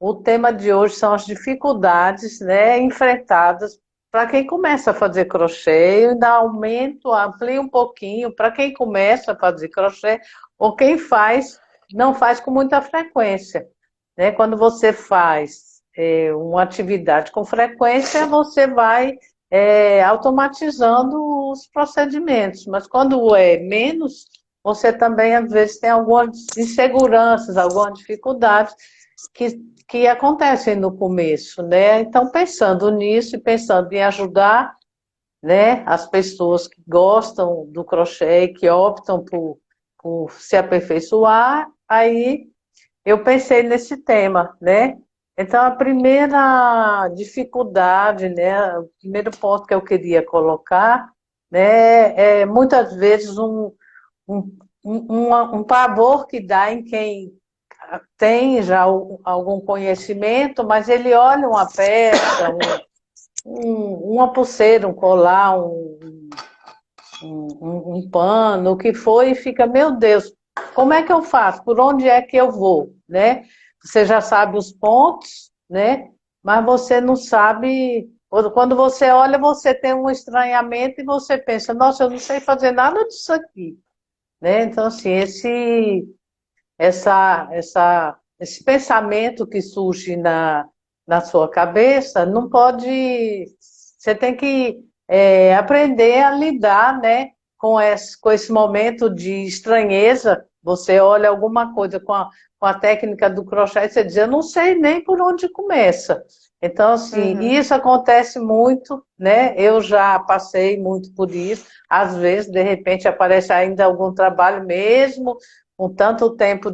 o tema de hoje são as dificuldades, né, enfrentadas para quem começa a fazer crochê. Eu ainda aumento, amplio um pouquinho para quem começa a fazer crochê ou quem faz, não faz com muita frequência, né? Quando você faz uma atividade com frequência, você vai automatizando os procedimentos, mas quando é menos, você também às vezes tem algumas inseguranças, algumas dificuldades que acontecem no começo, né? Então, pensando nisso e pensando em ajudar, né, as pessoas que gostam do crochê, que optam por se aperfeiçoar, aí eu pensei nesse tema, né? Então, a primeira dificuldade, né, o primeiro ponto que eu queria colocar, né, é muitas vezes um, um pavor que dá em quem tem já algum conhecimento, mas ele olha uma peça, uma pulseira, um colar, um pano, o que for, e fica, meu Deus, como é que eu faço? Por onde é que eu vou? Né? Você já sabe os pontos, né? Mas você não sabe. Quando você olha, você tem um estranhamento e você pensa, nossa, eu não sei fazer nada disso aqui. Né? Então, assim, esse pensamento que surge na sua cabeça não pode. Você tem que aprender a lidar, né, com esse momento de estranheza. Você olha alguma coisa com a técnica do crochê e você diz, eu não sei nem por onde começa. Então, assim, Uhum. isso acontece muito, né? Eu já passei muito por isso. Às vezes, de repente, aparece ainda algum trabalho mesmo com tanto tempo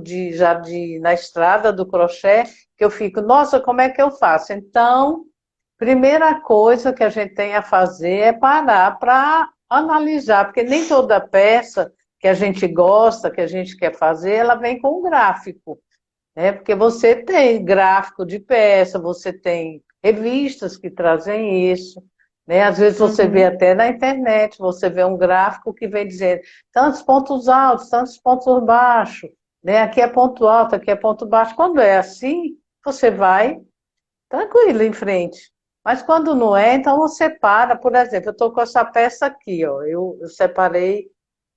na estrada do crochê, que eu fico, nossa, como é que eu faço? Então, primeira coisa que a gente tem a fazer é parar para analisar, porque nem toda peça que a gente gosta, que a gente quer fazer, ela vem com um gráfico, né? Porque você tem gráfico de peça, você tem revistas que trazem isso, né? Às vezes você vê Uhum. até na internet, você vê um gráfico que vem dizendo tantos pontos altos, tantos pontos baixos, né? Aqui é ponto alto, aqui é ponto baixo. Quando é assim, você vai tranquilo em frente. Mas quando não é, então você para. Por exemplo, eu estou com essa peça aqui, ó, eu separei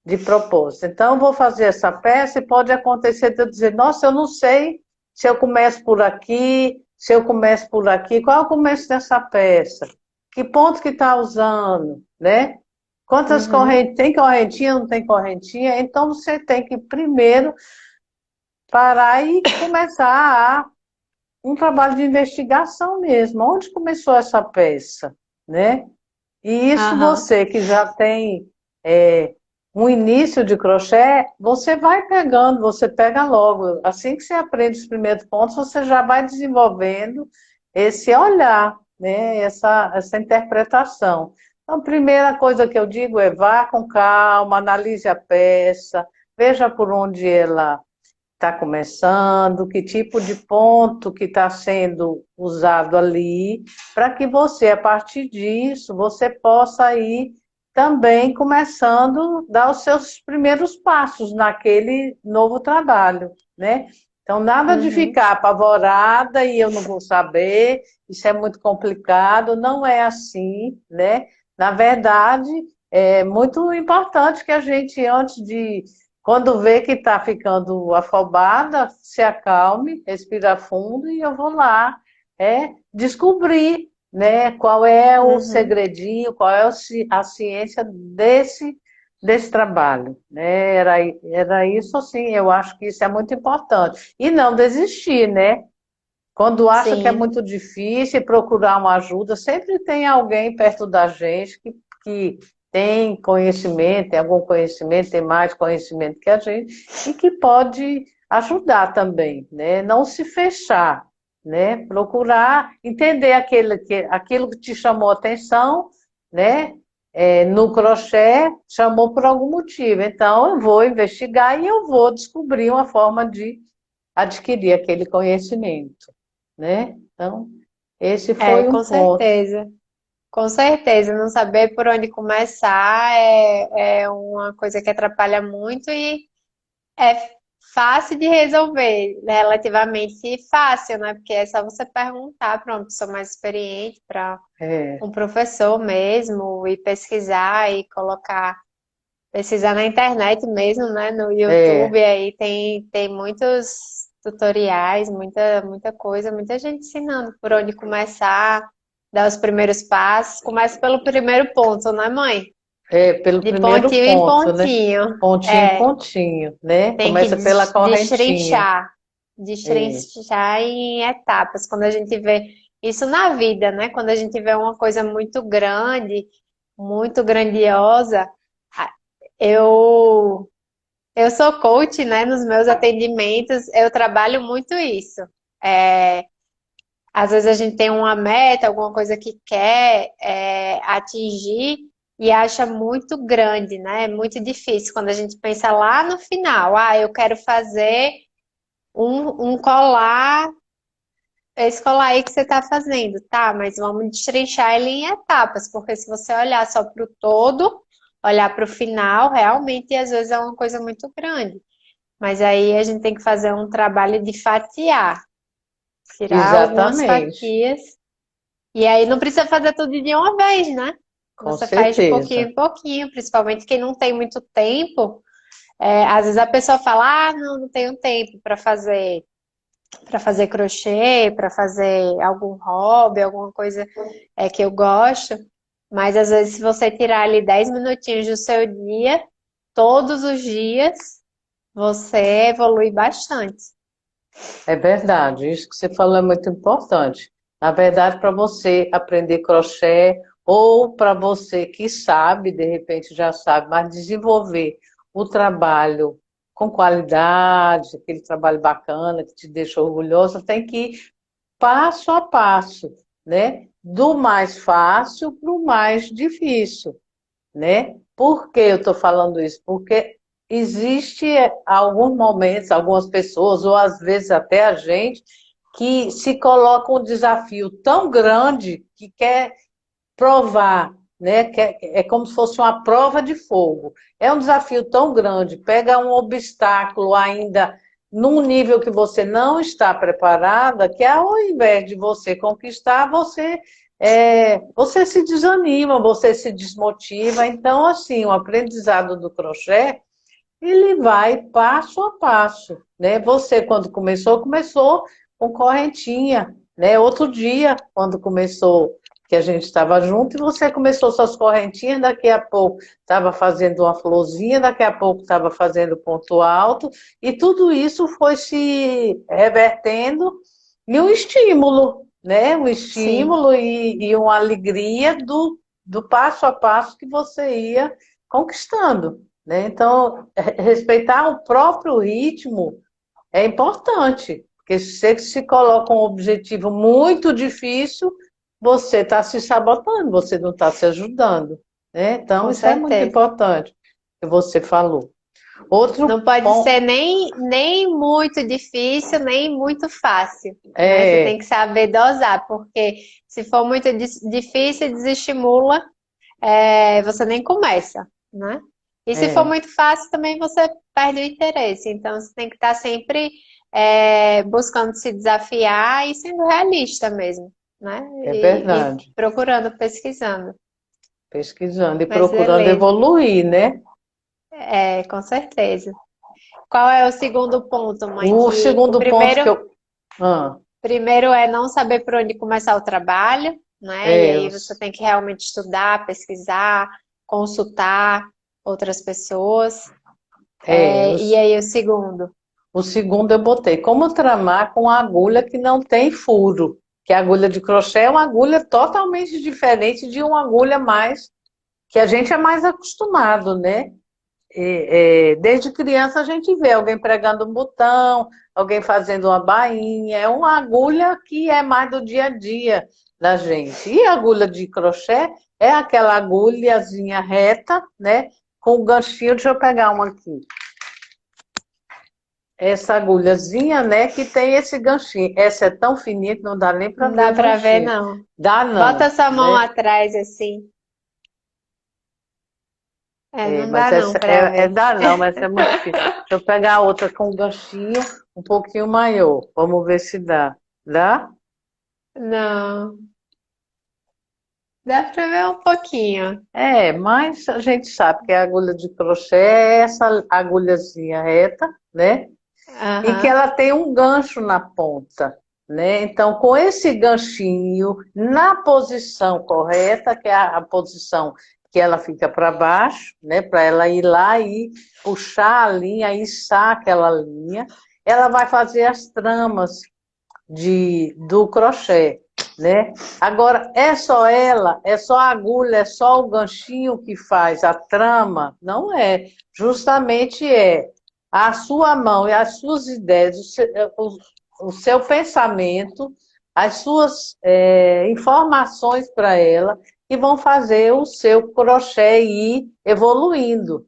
de propósito. Então, eu vou fazer essa peça e pode acontecer de eu dizer, nossa, eu não sei se eu começo por aqui, se eu começo por aqui, qual é o começo dessa peça? Que ponto que está usando, né? Quantas Uhum. correntes, tem correntinha, não tem correntinha? Então, você tem que primeiro parar e começar um trabalho de investigação mesmo. Onde começou essa peça, né? E isso Aham. você que já tem um início de crochê, você vai pegando, você pega logo. Assim que você aprende os primeiros pontos, você já vai desenvolvendo esse olhar, né? Essa interpretação. Então, a primeira coisa que eu digo é vá com calma, analise a peça, veja por onde ela está começando, que tipo de ponto que está sendo usado ali, para que você, a partir disso, você possa ir também começando a dar os seus primeiros passos naquele novo trabalho, né? Então, nada de Uhum. ficar apavorada e eu não vou saber, isso é muito complicado, não é assim, né? Na verdade, é muito importante que a gente, antes de quando vê que está ficando afobada, se acalme, respira fundo e eu vou lá descobrir, né, qual é o Uhum. segredinho, qual é a ciência desse trabalho. Né? Era isso, assim, eu acho que isso é muito importante. E não desistir, né? Quando acha que é Sim. muito difícil, procurar uma ajuda, sempre tem alguém perto da gente que tem conhecimento, tem algum conhecimento, tem mais conhecimento que a gente, e que pode ajudar também, né? Não se fechar, né? Procurar entender aquilo que te chamou a atenção, né? No crochê, chamou por algum motivo. Então, eu vou investigar e eu vou descobrir uma forma de adquirir aquele conhecimento, né? Então, esse É, foi um com ponto. certeza. Com certeza. Não saber por onde começar é uma coisa que atrapalha muito e é fácil de resolver, relativamente fácil, né? Porque é só você perguntar para uma pessoa mais experiente, para É, um professor mesmo, e pesquisar e pesquisar na internet mesmo, né? No é, YouTube, aí tem muitos tutoriais, muita coisa, muita gente ensinando por onde começar, dar os primeiros passos. Começa pelo primeiro ponto, né, mãe? pelo De primeiro pontinho em ponto, né? pontinho. Pontinho em É, pontinho, né? tem que Começa pela correntinha. destrinchar, É, destrinchar em etapas. Quando a gente vê isso na vida, né? Quando a gente vê uma coisa muito grande, muito grandiosa, a- eu eu sou coach, né? Nos meus atendimentos, eu trabalho muito isso. É, às vezes a gente tem uma meta, alguma coisa que quer atingir e acha muito grande, né? É muito difícil quando a gente pensa lá no final. Ah, eu quero fazer um colar, esse colar aí que você está fazendo, tá? Mas vamos destrinchar ele em etapas, porque se você olhar só para o todo, olhar para o final, realmente às vezes é uma coisa muito grande. Mas aí a gente tem que fazer um trabalho de fatiar, tirar algumas exatamente, fatias. E aí não precisa fazer tudo de uma vez, né? com Você faz de pouquinho certeza. em pouquinho, principalmente quem não tem muito tempo. Às vezes a pessoa fala, ah, não tenho tempo para fazer crochê, para fazer algum hobby, alguma coisa que eu gosto. Mas às vezes se você tirar ali 10 minutinhos do seu dia, todos os dias, você evolui bastante. É verdade, isso que você falou é muito importante. Na verdade, para você aprender crochê ou para você que sabe, de repente já sabe, mas desenvolver o trabalho com qualidade, aquele trabalho bacana que te deixa orgulhosa, tem que ir passo a passo, né? Do mais fácil para o mais difícil, né? Por que eu estou falando isso? Porque existe alguns momentos, algumas pessoas, ou às vezes até a gente, que se coloca um desafio tão grande que quer provar, né? É como se fosse uma prova de fogo. É um desafio tão grande, pega um obstáculo ainda num nível que você não está preparada, que ao invés de você conquistar, você se desanima, você se desmotiva. Então, assim, o aprendizado do crochê, ele vai passo a passo, né? Você, quando começou com correntinha, né? Outro dia, quando começou, que a gente estava junto, e você começou suas correntinhas, daqui a pouco estava fazendo uma florzinha, daqui a pouco estava fazendo ponto alto, e tudo isso foi se revertendo em um estímulo, né? Um Sim, estímulo e uma alegria do passo a passo que você ia conquistando, né? Então, respeitar o próprio ritmo é importante, porque se você se coloca um objetivo muito difícil, você está se sabotando, você não está se ajudando, né? Então, com isso é muito certeza. importante que você falou. Outro Não pode ser ponto nem muito difícil, nem muito fácil, né? Você tem é, que saber dosar, porque se for muito difícil, desestimula, você nem começa, né? E se for é, muito fácil, também você perde o interesse. Então, você tem que estar sempre buscando se desafiar e sendo realista mesmo, né? é E verdade. procurando, pesquisando. Pesquisando e Mas procurando beleza, evoluir, né? com certeza. Qual é o segundo ponto, mãe? O Que o segundo ponto que primeiro, eu. Ah, primeiro é não saber por onde começar o trabalho, né? E é, aí você tem que realmente estudar, pesquisar, consultar outras pessoas. é, E aí o segundo, o segundo eu botei como tramar com agulha que não tem furo, que a agulha de crochê é uma agulha totalmente diferente de uma agulha mais que a gente é mais acostumado, né? Desde criança a gente vê alguém pregando um botão, alguém fazendo uma bainha, é uma agulha que é mais do dia a dia da gente. E a agulha de crochê é aquela agulhazinha reta, né? Com o ganchinho, deixa eu pegar uma aqui. Essa agulhazinha, né, que tem esse ganchinho. Essa é tão fininha que não dá nem para não ver dá o pra ver, ganchinho. não. Dá Bota não, essa mão né? atrás assim. É, não Mas dá não essa pra ver. dá não, mas essa é muito difícil. Deixa eu pegar outra com um ganchinho um pouquinho maior. Vamos ver se dá. Dá? Não, dá pra ver um pouquinho. Mas a gente sabe que a agulha de crochê é essa agulhazinha reta, né? E que Aham. ela tem um gancho na ponta, né? Então, com esse ganchinho na posição correta, que é a posição que ela fica para baixo, né? Para ela ir lá e puxar a linha, içar aquela linha, ela vai fazer as tramas do crochê, né? Agora, é só ela, é só a agulha, é só o ganchinho que faz a trama? Não é. Justamente é a sua mão e as suas ideias, o seu pensamento, as suas informações para ela, que vão fazer o seu crochê ir evoluindo.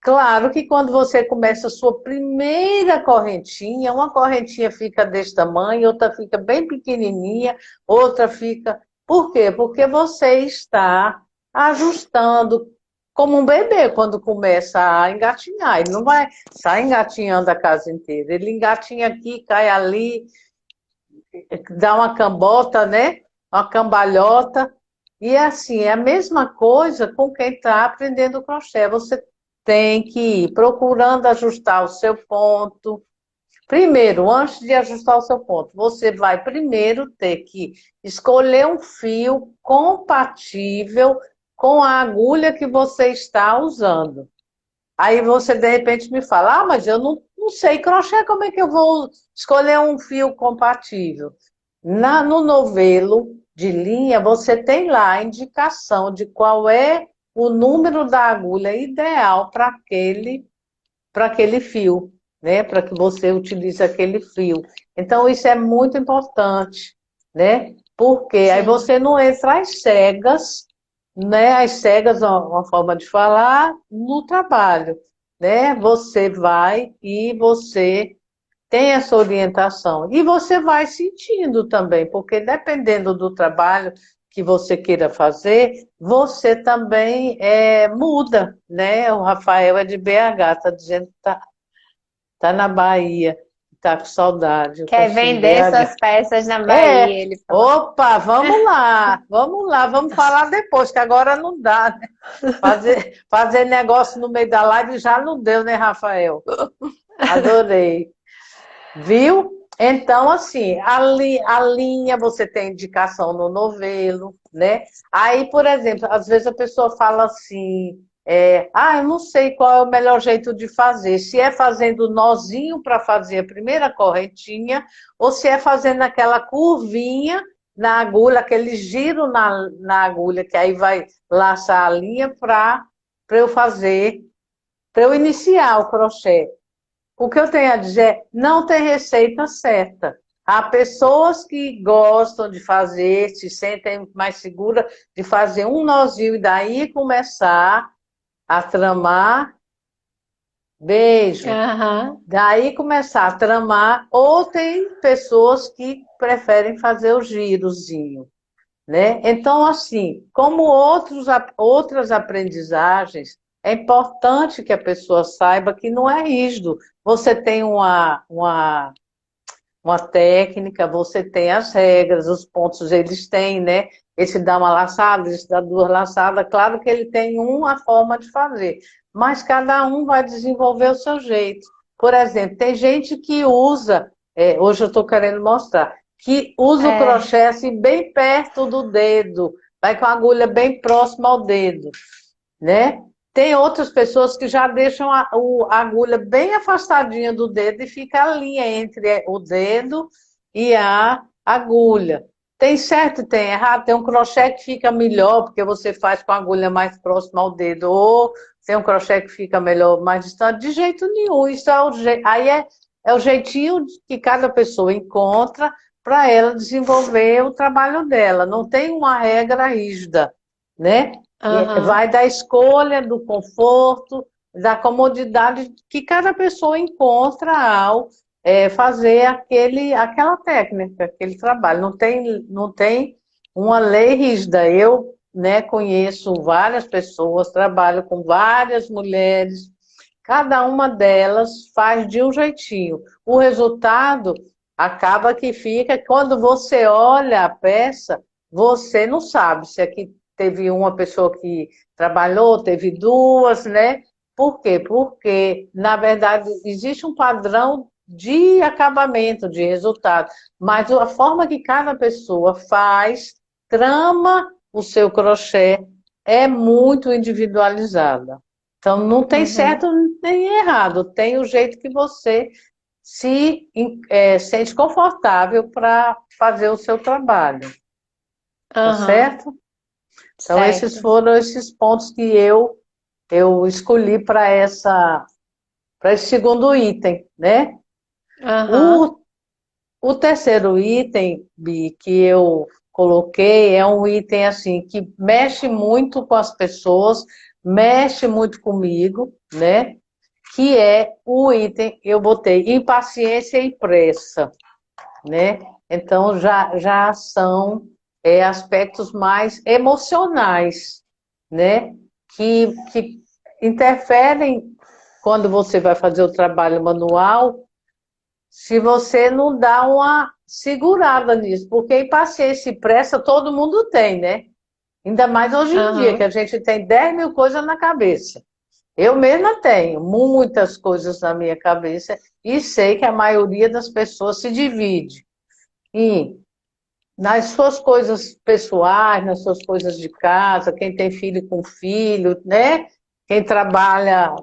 Claro que quando você começa a sua primeira correntinha, uma correntinha fica desse tamanho, outra fica bem pequenininha, outra fica... Por quê? Porque você está ajustando como um bebê quando começa a engatinhar. Ele não vai sair engatinhando a casa inteira. Ele engatinha aqui, cai ali, dá uma cambota, né? Uma cambalhota. E é assim, é a mesma coisa com quem está aprendendo crochê. Você tem que ir procurando ajustar o seu ponto. Primeiro, antes de ajustar o seu ponto, você vai primeiro ter que escolher um fio compatível com a agulha que você está usando. Aí você, de repente, me fala, mas eu não sei crochê, como é que eu vou escolher um fio compatível? No novelo de linha, você tem lá a indicação de qual é o número da agulha ideal para aquele fio, né? Para que você utilize aquele fio. Então, isso é muito importante, né? Porque aí Sim. você não entra às cegas, né? Às cegas, uma forma de falar, no trabalho, né? Você vai e você tem essa orientação. E você vai sentindo também, porque dependendo do trabalho que você queira fazer, você também muda, né? O Rafael é de BH, está dizendo que tá na Bahia, está com saudade. Eu estou Quer assim, vender BH. suas peças na É, Bahia, ele falou. opa, vamos lá, vamos falar depois, que agora não dá, né? Fazer negócio no meio da live já não deu, né, Rafael? Adorei. Viu? Então, assim, a linha você tem indicação no novelo, né? Aí, por exemplo, às vezes a pessoa fala assim, eu não sei qual é o melhor jeito de fazer, se é fazendo nozinho para fazer a primeira correntinha, ou se é fazendo aquela curvinha na agulha, aquele giro na agulha, que aí vai laçar a linha para eu fazer, para eu iniciar o crochê. O que eu tenho a dizer, não tem receita certa. Há pessoas que gostam de fazer, se sentem mais seguras de fazer um nozinho e daí começar a tramar. Beijo. Aham. Daí começar a tramar, ou tem pessoas que preferem fazer o girozinho, né? Então, assim, como outras aprendizagens, é importante que a pessoa saiba que não é rígido. Você tem uma técnica, você tem as regras, os pontos eles têm, né? Esse dá uma laçada, esse dá duas laçadas. Claro que ele tem uma forma de fazer, mas cada um vai desenvolver o seu jeito. Por exemplo, tem gente que usa, hoje eu estou querendo mostrar, que usa o É. crochê assim bem perto do dedo, vai com a agulha bem próxima ao dedo, né? Tem outras pessoas que já deixam a agulha bem afastadinha do dedo e fica a linha entre o dedo e a agulha. Tem certo e tem errado. Tem um crochê que fica melhor, porque você faz com a agulha mais próxima ao dedo, ou tem um crochê que fica melhor mais distante. De jeito nenhum. Isso é aí é o jeitinho que cada pessoa encontra para ela desenvolver o trabalho dela. Não tem uma regra rígida, né? Aham. Vai da escolha, do conforto, da comodidade que cada pessoa encontra ao fazer aquela técnica, aquele trabalho. Não tem uma lei rígida. Eu né, conheço várias pessoas, trabalho com várias mulheres, cada uma delas faz de um jeitinho. O resultado acaba que fica, quando você olha a peça, você não sabe se aqui teve uma pessoa que trabalhou, teve duas, né? Por quê? Porque, na verdade, existe um padrão de acabamento, de resultado, mas a forma que cada pessoa faz, trama o seu crochê, é muito individualizada. Então, não tem Uhum. certo nem errado, tem o jeito que você sente confortável para fazer o seu trabalho, tá Aham. certo? Então, esses Certo. foram esses pontos que eu escolhi para esse segundo item, né? Aham. O, o terceiro item, Bi, que eu coloquei é um item assim que mexe muito com as pessoas, mexe muito comigo, né? Que é o item, eu botei impaciência e pressa, né? Então já são aspectos mais emocionais, né? Que interferem quando você vai fazer o trabalho manual, se você não dá uma segurada nisso, porque impaciência e pressa todo mundo tem, né? Ainda mais hoje em dia, que Aham. a gente tem 10 mil coisas na cabeça. Eu mesma tenho muitas coisas na minha cabeça e sei que a maioria das pessoas se divide em nas suas coisas pessoais, nas suas coisas de casa, quem tem filho com filho, né? Quem trabalha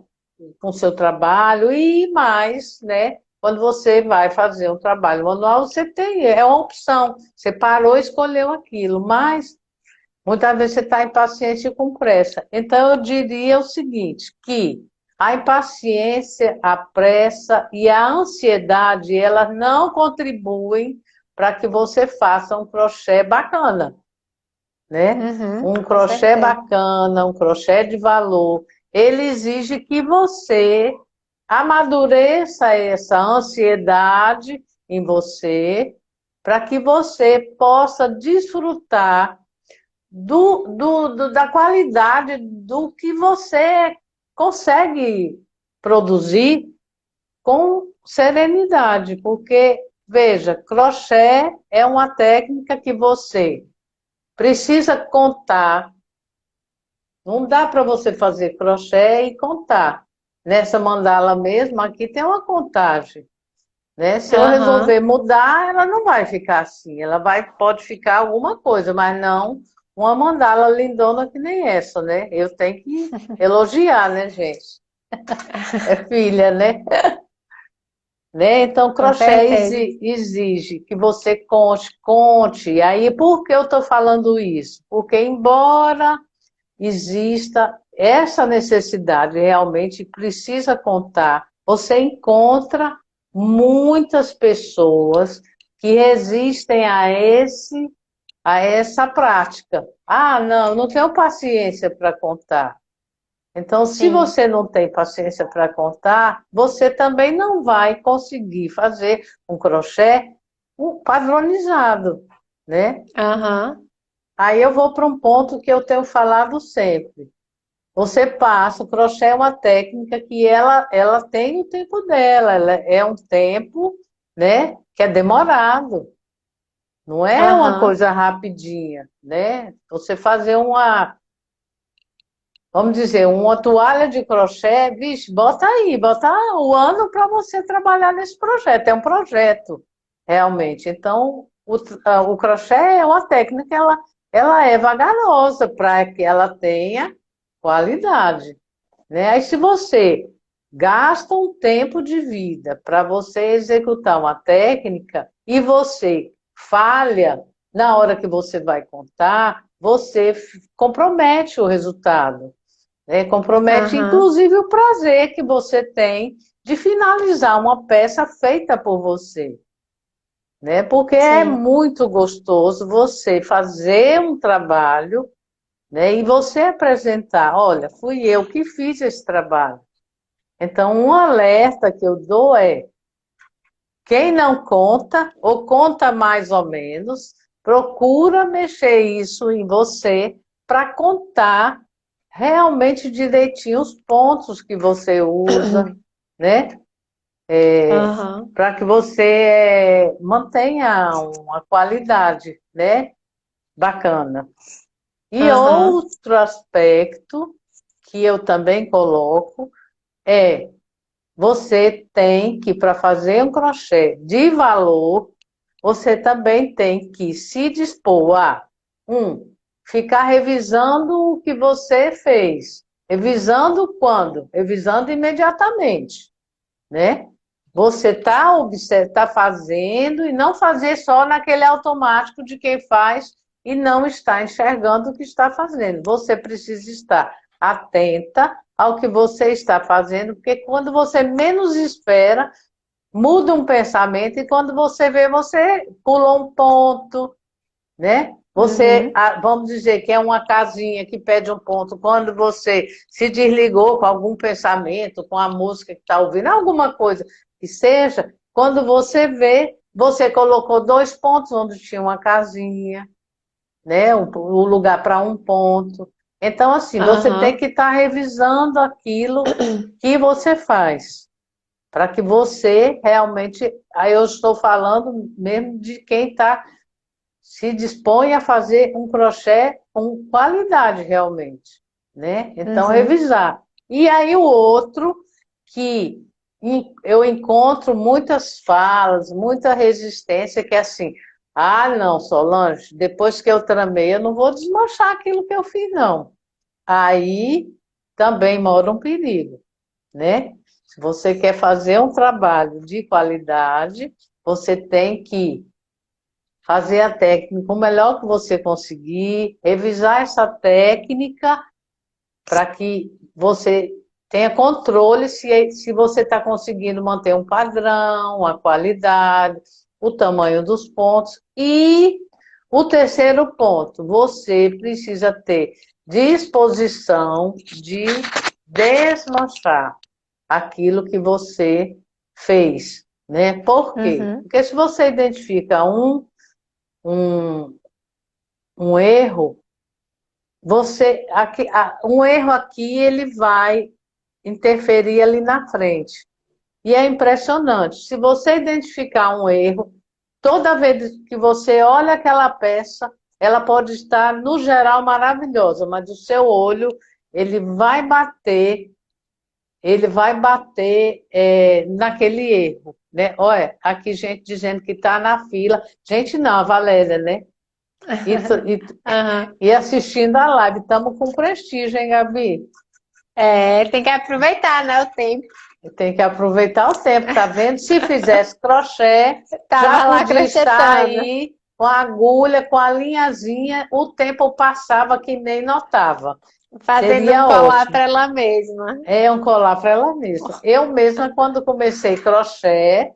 com seu trabalho e mais, né? Quando você vai fazer um trabalho manual, você tem, é uma opção. Você parou e escolheu aquilo, mas muitas vezes você está impaciente e com pressa. Então, eu diria o seguinte, que a impaciência, a pressa e a ansiedade, elas não contribuem para que você faça um crochê bacana, né? Uhum. Um Com crochê certeza. bacana, um crochê de valor, ele exige que você amadureça essa ansiedade em você, para que você possa desfrutar da qualidade do que você consegue produzir com serenidade, porque, veja, crochê é uma técnica que você precisa contar, não dá para você fazer crochê e contar. Nessa mandala mesmo, aqui tem uma contagem, né? Se eu Aham. resolver mudar, ela não vai ficar assim. Ela pode ficar alguma coisa, mas não uma mandala lindona que nem essa, né? Eu tenho que elogiar, né, gente? É filha, né? Né? Então, Com crochê certeza. exige que você conte. E aí, por que eu estou falando isso? Porque, embora exista essa necessidade, realmente precisa contar, você encontra muitas pessoas que resistem a essa prática. Ah, não, não tenho paciência para contar. Então, se Sim. você não tem paciência para contar, você também não vai conseguir fazer um crochê padronizado, né? Aham. Aí eu vou para um ponto que eu tenho falado sempre. Você passa, o crochê é uma técnica que ela tem o tempo dela, ela é um tempo, né, que é demorado, não é uma Aham. coisa rapidinha, né? Você fazer vamos dizer, uma toalha de crochê, vixe, bota aí, bota o ano para você trabalhar nesse projeto, é um projeto, realmente. Então, o crochê é uma técnica, ela é vagarosa para que ela tenha qualidade, né? Aí, se você gasta um tempo de vida para você executar uma técnica e você falha na hora que você vai contar, você compromete o resultado, né? Compromete, Aham. inclusive, o prazer que você tem de finalizar uma peça feita por você, né? Porque é Sim. muito gostoso você fazer um trabalho, né? E você apresentar, olha, fui eu que fiz esse trabalho. Então, um alerta que eu dou é: quem não conta, ou conta mais ou menos, procura mexer isso em você para contar realmente direitinho os pontos que você usa, né? Aham, Para que você mantenha uma qualidade, né? Bacana. E aham, outro aspecto que eu também coloco é você tem que, para fazer um crochê de valor, você também tem que se dispor a, ficar revisando o que você fez. Revisando quando? Revisando imediatamente, né? Você tá fazendo e não fazer só naquele automático de quem faz e não está enxergando o que está fazendo. Você precisa estar atenta ao que você está fazendo, porque quando você menos espera, muda um pensamento e quando você vê, você pulou um ponto, né? Você, uhum, vamos dizer que é uma casinha que pede um ponto, quando você se desligou com algum pensamento, com a música que está ouvindo, alguma coisa que seja, quando você vê, você colocou 2 pontos onde tinha uma casinha, né? O lugar para um ponto. Então, assim, você tem aham, que estar revisando aquilo que você faz, para que você realmente. Aí eu estou falando mesmo de quem está se dispõe a fazer um crochê com qualidade realmente, né? Então, uhum. revisar. E aí o outro que eu encontro muitas falas, muita resistência, que é assim, não, Solange, depois que eu tramei, eu não vou desmanchar aquilo que eu fiz, não. Aí também mora um perigo, né? Se você quer fazer um trabalho de qualidade, você tem que fazer a técnica o melhor que você conseguir, revisar essa técnica para que você tenha controle se você está conseguindo manter um padrão, a qualidade, o tamanho dos pontos. E o terceiro ponto, você precisa ter disposição de desmanchar aquilo que você fez, né? Por quê? Uhum, Porque se você identifica um, um erro, um erro aqui ele vai interferir ali na frente. E é impressionante. Se você identificar um erro, toda vez que você olha aquela peça, ela pode estar, no geral, maravilhosa, mas o seu olho, ele vai bater, naquele erro, né? Olha, aqui gente dizendo que está na fila. Gente não, a Valéria, né? E, aham. e assistindo a live. Estamos com prestígio, hein, Gabi? É, tem que aproveitar, né, o tempo. Tem que aproveitar o tempo, tá vendo? Se fizesse crochê, já Tava lá podia estar crochetando, aí com a agulha, com a linhazinha, o tempo passava que nem notava. fazendo um Seria colar ótimo. para ela mesma. É um colar para ela mesma. Eu mesma, quando comecei crochê,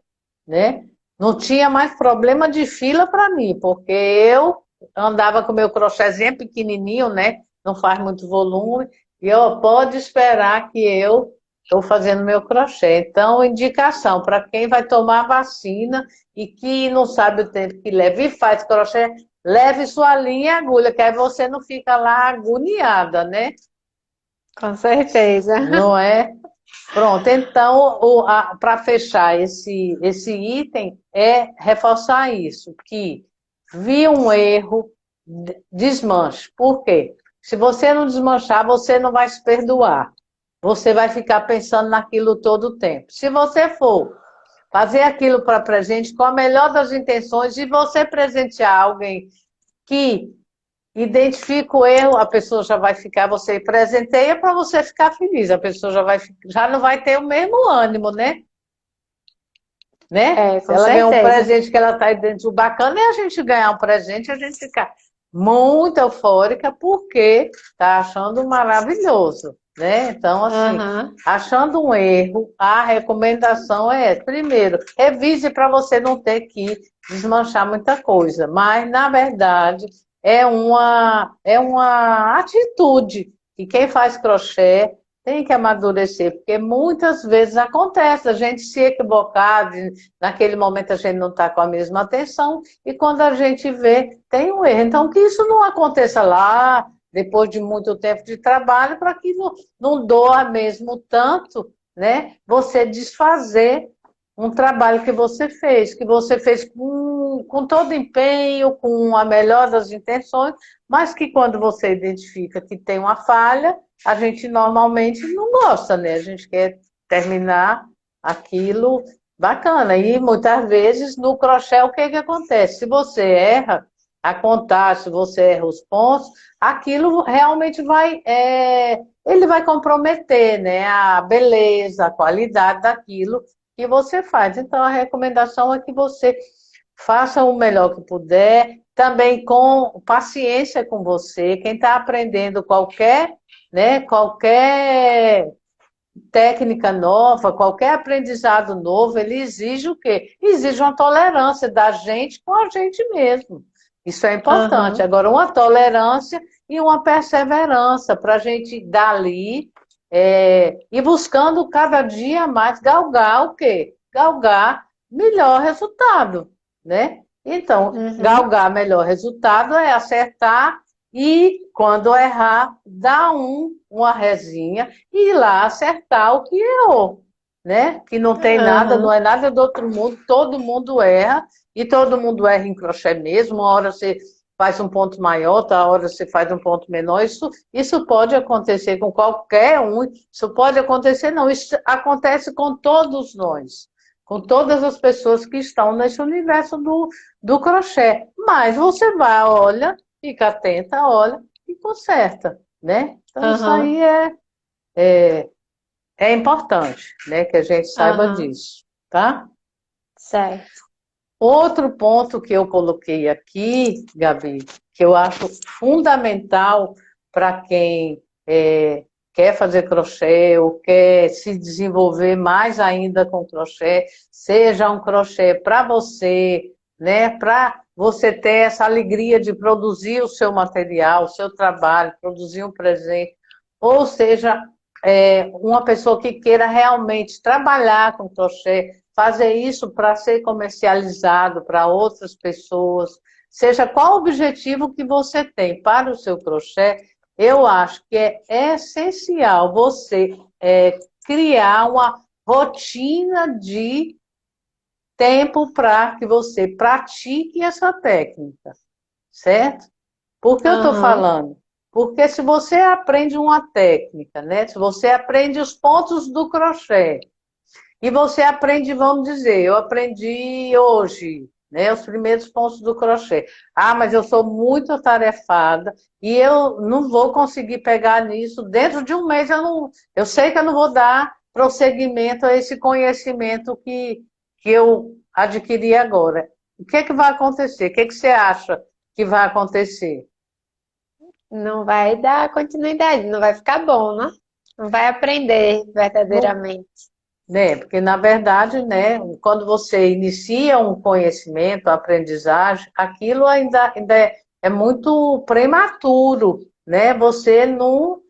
né, não tinha mais problema de fila para mim, porque eu andava com meu crochêzinho pequenininho, né, não faz muito volume, e eu pode esperar que eu estou fazendo meu crochê. Então, indicação para quem vai tomar vacina e que não sabe o tempo que leva e faz crochê, leve sua linha e agulha, que aí você não fica lá agoniada, né? Com certeza. Não é? Pronto, então, para fechar esse item, é reforçar isso, que vi um erro, desmanche. Por quê? Se você não desmanchar, você não vai se perdoar. Você vai ficar pensando naquilo todo o tempo. Se você for fazer aquilo para presente com a melhor das intenções e você presentear alguém que identifica o erro, a pessoa já vai ficar, você presenteia para você ficar feliz, a pessoa já não vai ter o mesmo ânimo, né? É, Se com ela ganhar um certeza. presente que ela está dentro do bacana, é a gente ganhar um presente e a gente ficar muito eufórica porque está achando maravilhoso, né? Então, assim, Aham. achando um erro, a recomendação é, primeiro, revise para você não ter que desmanchar muita coisa, mas, na verdade, é uma atitude que quem faz crochê tem que amadurecer, porque muitas vezes acontece a gente se equivocar, naquele momento a gente não está com a mesma atenção, e quando a gente vê, tem um erro. Então, que isso não aconteça lá depois de muito tempo de trabalho, para que não doa mesmo tanto, né? Você desfazer um trabalho que você fez com todo empenho, com a melhor das intenções, mas que quando você identifica que tem uma falha, a gente normalmente não gosta, né? A gente quer terminar aquilo bacana. E muitas vezes no crochê o que que acontece? Se você erra a contagem, se você erra os pontos, aquilo realmente ele vai comprometer, né, a beleza, a qualidade daquilo que você faz. Então a recomendação é que você faça o melhor que puder, também com paciência com você. Quem está aprendendo qualquer técnica nova, qualquer aprendizado novo, ele exige o quê? Exige uma tolerância da gente com a gente mesmo. Isso é importante. Aham. Agora, uma tolerância e uma perseverança para a gente dali ir buscando cada dia mais galgar o quê? Galgar melhor resultado, né? Então, Uhum. galgar melhor resultado é acertar e, quando errar, dar uma resinha e ir lá acertar o que errou, né? Que não tem nada, não Aham. é nada do outro mundo, todo mundo erra, e todo mundo erra em crochê mesmo. Uma hora você faz um ponto maior, outra hora você faz um ponto menor. Isso pode acontecer com qualquer um, isso pode acontecer, não, isso acontece com todos nós, com todas as pessoas que estão nesse universo do crochê. Mas você vai, olha, fica atenta, olha e conserta, né? Então, isso Aham. aí é importante, né? Que a gente saiba Aham. disso, tá? Certo. Outro ponto que eu coloquei aqui, Gabi, que eu acho fundamental para quem quer fazer crochê ou quer se desenvolver mais ainda com crochê, seja um crochê para você, né? Para você ter essa alegria de produzir o seu material, o seu trabalho, produzir um presente, ou seja, uma pessoa que queira realmente trabalhar com crochê, fazer isso para ser comercializado para outras pessoas, seja qual o objetivo que você tem para o seu crochê, eu acho que é essencial você criar uma rotina de tempo para que você pratique essa técnica, certo? Por que eu estou Aham. falando? Porque se você aprende uma técnica, né? Se você aprende os pontos do crochê, e você aprende, vamos dizer, eu aprendi hoje, né, os primeiros pontos do crochê. Ah, mas eu sou muito atarefada e eu não vou conseguir pegar nisso. Dentro de um mês eu sei que eu não vou dar prosseguimento a esse conhecimento que eu adquiri agora. O que é que vai acontecer? O que é que você acha que vai acontecer? Não vai dar continuidade, não vai ficar bom, né? Não vai aprender Não, verdadeiramente. né? Porque, na verdade, né, quando você inicia um conhecimento, aprendizagem, aquilo ainda é muito prematuro, né? Você não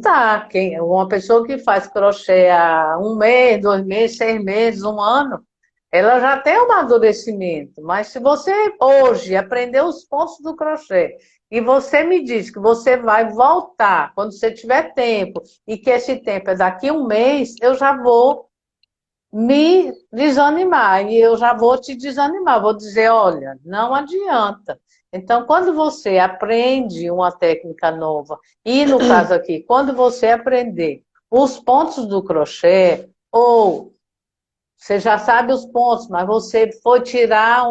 tá. Uma pessoa que faz crochê há um mês, 2 meses, 6 meses, um ano, ela já tem um amadurecimento. Mas se você hoje aprender os pontos do crochê e você me diz que você vai voltar quando você tiver tempo e que esse tempo é daqui a um mês, eu já vou me desanimar e eu já vou te desanimar. Vou dizer, olha, não adianta. Então, quando você aprende uma técnica nova, e no caso aqui, quando você aprender os pontos do crochê, ou você já sabe os pontos, mas você foi tirar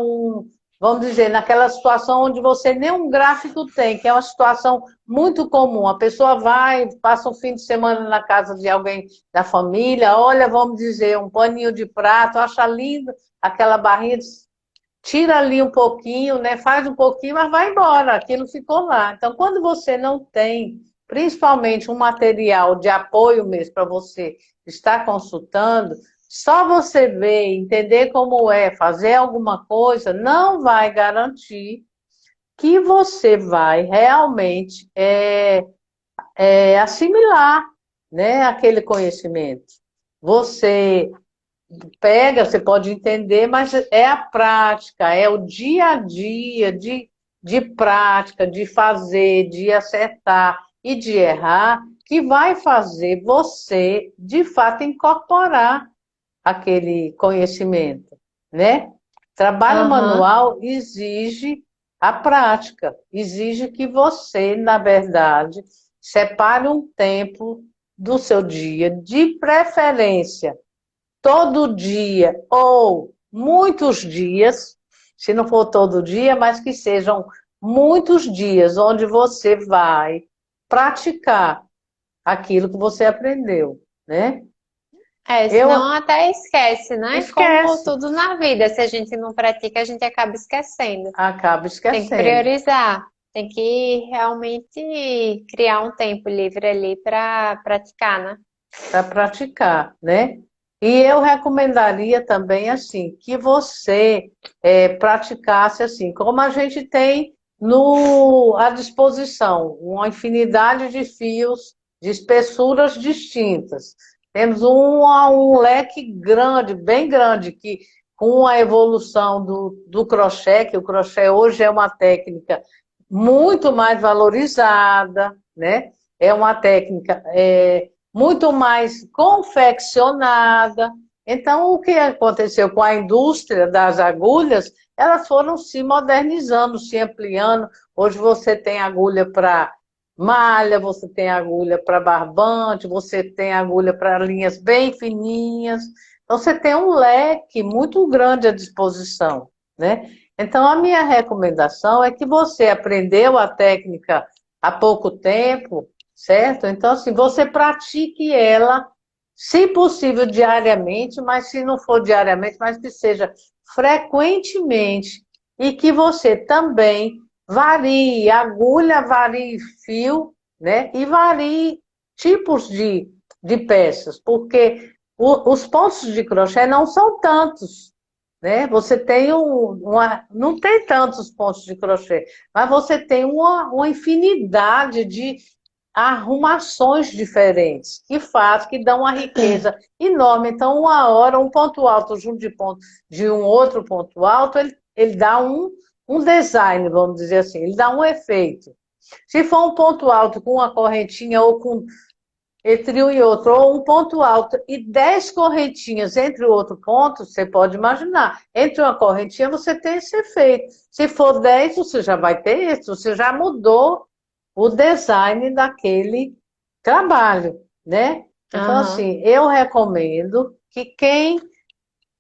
vamos dizer, naquela situação onde você nem um gráfico tem, que é uma situação muito comum. A pessoa vai, passa um fim de semana na casa de alguém da família, olha, vamos dizer, um paninho de prato, acha lindo aquela barrinha, tira ali um pouquinho, né? Faz um pouquinho, mas vai embora, aquilo ficou lá. Então, quando você não tem, principalmente um material de apoio mesmo para você estar consultando, só você ver, entender como é, fazer alguma coisa, não vai garantir que você vai realmente assimilar, né, aquele conhecimento. Você pega, você pode entender, mas é a prática, é o dia a dia de prática, de fazer, de acertar e de errar, que vai fazer você, de fato, incorporar aquele conhecimento, né? Trabalho Aham. manual exige a prática, exige que você, na verdade, separe um tempo do seu dia, de preferência, todo dia ou muitos dias, se não for todo dia, mas que sejam muitos dias onde você vai praticar aquilo que você aprendeu, né? Senão Eu até esquece, né? Como esquece, tudo na vida, se a gente não pratica, a gente acaba esquecendo. acaba Tem que esquecendo priorizar, tem que realmente criar um tempo livre ali para praticar, né? para praticar, né? E eu recomendaria também assim que você praticasse assim, como a gente tem no à disposição, uma infinidade de fios de espessuras distintas. Temos um leque grande, bem grande, que com a evolução do crochê, que o crochê hoje é uma técnica muito mais valorizada, né? É uma técnica muito mais confeccionada. Então, o que aconteceu com a indústria das agulhas? Elas foram se modernizando, se ampliando. Hoje você tem agulha para malha, você tem agulha para barbante, você tem agulha para linhas bem fininhas. Então, você tem um leque muito grande à disposição, né? Então, a minha recomendação é que você aprendeu a técnica há pouco tempo, certo? Então, assim, você pratique ela, se possível, diariamente, mas se não for diariamente, mas que seja frequentemente e que você também varie agulha, varie fio, né? E varie tipos de peças, porque os pontos de crochê não são tantos, né? Você tem não tem tantos pontos de crochê, mas você tem uma infinidade de arrumações diferentes que faz, que dão uma riqueza enorme. Então, uma hora, um ponto alto junto de um outro ponto alto, ele dá um design, vamos dizer assim, ele dá um efeito. Se for um ponto alto com uma correntinha ou com entre um e outro, ou um ponto alto e 10 correntinhas entre o outro ponto, você pode imaginar. Entre uma correntinha você tem esse efeito. Se for 10, você já vai ter esse, você já mudou o design daquele trabalho, né? Então, Aham. assim, eu recomendo que quem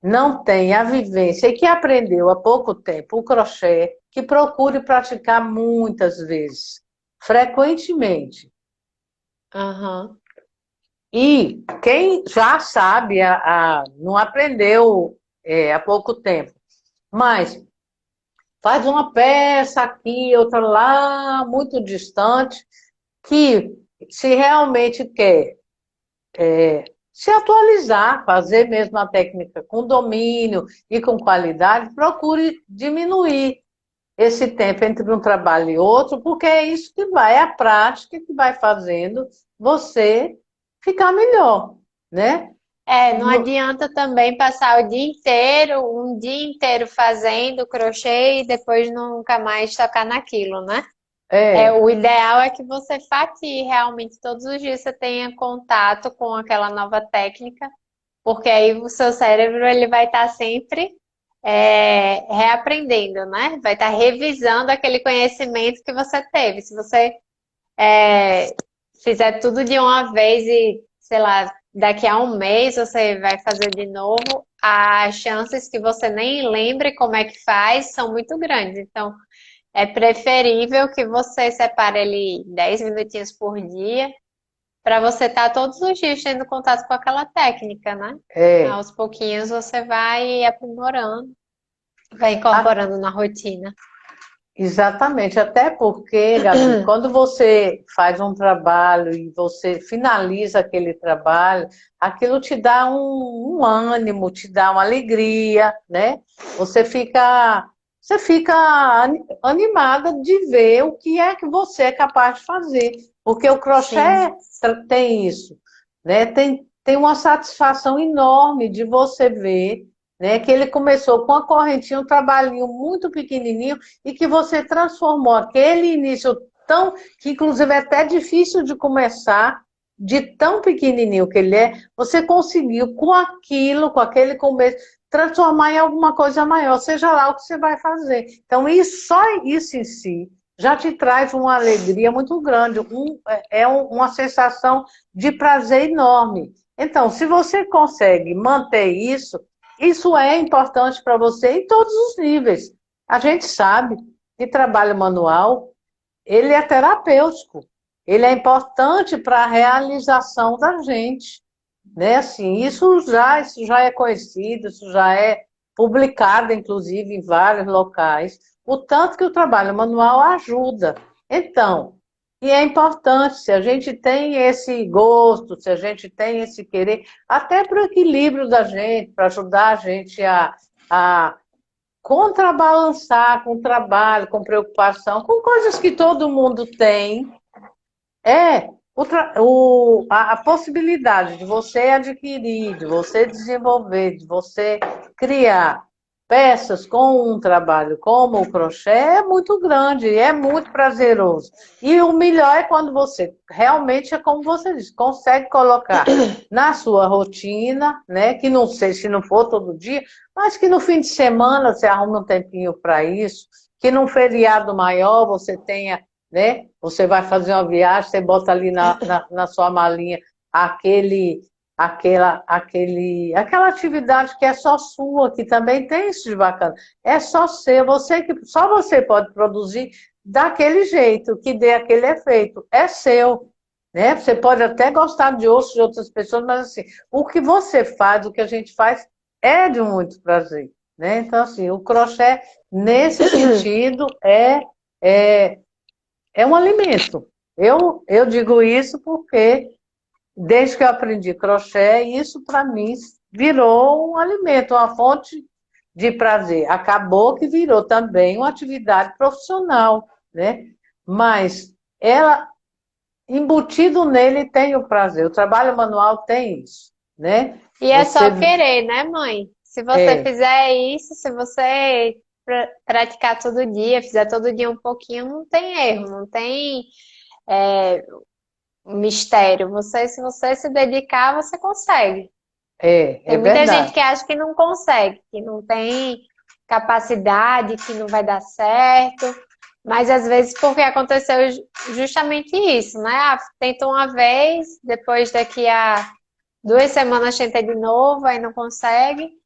não tem a vivência e que aprendeu há pouco tempo o crochê, que procure praticar muitas vezes, frequentemente. Aham. E quem já sabe, não aprendeu há pouco tempo, mas faz uma peça aqui, outra lá, muito distante, que se realmente quer se atualizar, fazer mesmo a técnica com domínio e com qualidade, procure diminuir esse tempo entre um trabalho e outro, porque é isso que vai, é a prática que vai fazendo você ficar melhor, né? Não adianta também passar o dia inteiro, um dia inteiro fazendo crochê e depois nunca mais tocar naquilo, né? É, O ideal é que você fatie realmente todos os dias você tenha contato com aquela nova técnica, porque aí o seu cérebro ele vai estar sempre reaprendendo, né? Vai estar revisando aquele conhecimento que você teve. Se você fizer tudo de uma vez e, sei lá, daqui a um mês você vai fazer de novo, as chances que você nem lembre como é que faz são muito grandes. Então, é preferível que você separe ali 10 minutinhos por dia para você estar todos os dias tendo contato com aquela técnica, né? é. Aos pouquinhos você vai aprimorando, vai A- incorporando na rotina. Exatamente, até porque, Gabi, quando você faz um trabalho e você finaliza aquele trabalho, aquilo te dá um ânimo, te dá uma alegria, né? Você fica animada de ver o que é que você é capaz de fazer, porque o crochê Sim. tem isso, né? Tem uma satisfação enorme de você ver né? Que ele começou com a correntinha, um trabalhinho muito pequenininho e que você transformou aquele início tão, que inclusive é até difícil de começar, de tão pequenininho que ele é, você conseguiu com aquilo, com aquele começo, transformar em alguma coisa maior, seja lá o que você vai fazer. Então, isso, só isso em si já te traz uma alegria muito grande, uma sensação de prazer enorme. Então, se você consegue manter isso, isso é importante para você em todos os níveis. A gente sabe que trabalho manual, ele é terapêutico, ele é importante para a realização da gente, né? Assim, isso já é conhecido, isso já é publicado, inclusive, em vários locais, o tanto que o trabalho manual ajuda. Então, e é importante, se a gente tem esse gosto, se a gente tem esse querer, até para o equilíbrio da gente, para ajudar a gente a contrabalançar com o trabalho, com preocupação, com coisas que todo mundo tem, é a possibilidade de você adquirir, de você desenvolver, de você criar peças com um trabalho como o crochê é muito grande, é muito prazeroso. E o melhor é quando você realmente, é como você disse, consegue colocar na sua rotina, né? Que não sei se não for todo dia, mas que no fim de semana você arruma um tempinho para isso, que num feriado maior você tenha, né? Você vai fazer uma viagem, você bota ali na sua malinha aquele, aquela atividade que é só sua, que também tem isso de bacana. É só ser, só você pode produzir daquele jeito, que dê aquele efeito. É seu, né? Você pode até gostar de outros de outras pessoas, mas assim, o que você faz, o que a gente faz, é de muito prazer, né? Então, assim, o crochê, nesse sentido, é é um alimento. Eu digo isso porque, desde que eu aprendi crochê, isso para mim virou um alimento, uma fonte de prazer. Acabou que virou também uma atividade profissional, né? Mas ela, embutido nele, tem o prazer. O trabalho manual tem isso, né? E é Você só querer, né, mãe? Se você é, fizer isso, se você praticar todo dia, fizer todo dia um pouquinho, não tem erro, não tem mistério. Se você se dedicar, você consegue. é Tem muita gente verdade. que acha que não consegue, que não tem capacidade, que não vai dar certo. Mas às vezes porque aconteceu justamente isso, né? Ah, tenta uma vez, depois daqui a 2 semanas tenta de novo, aí não consegue.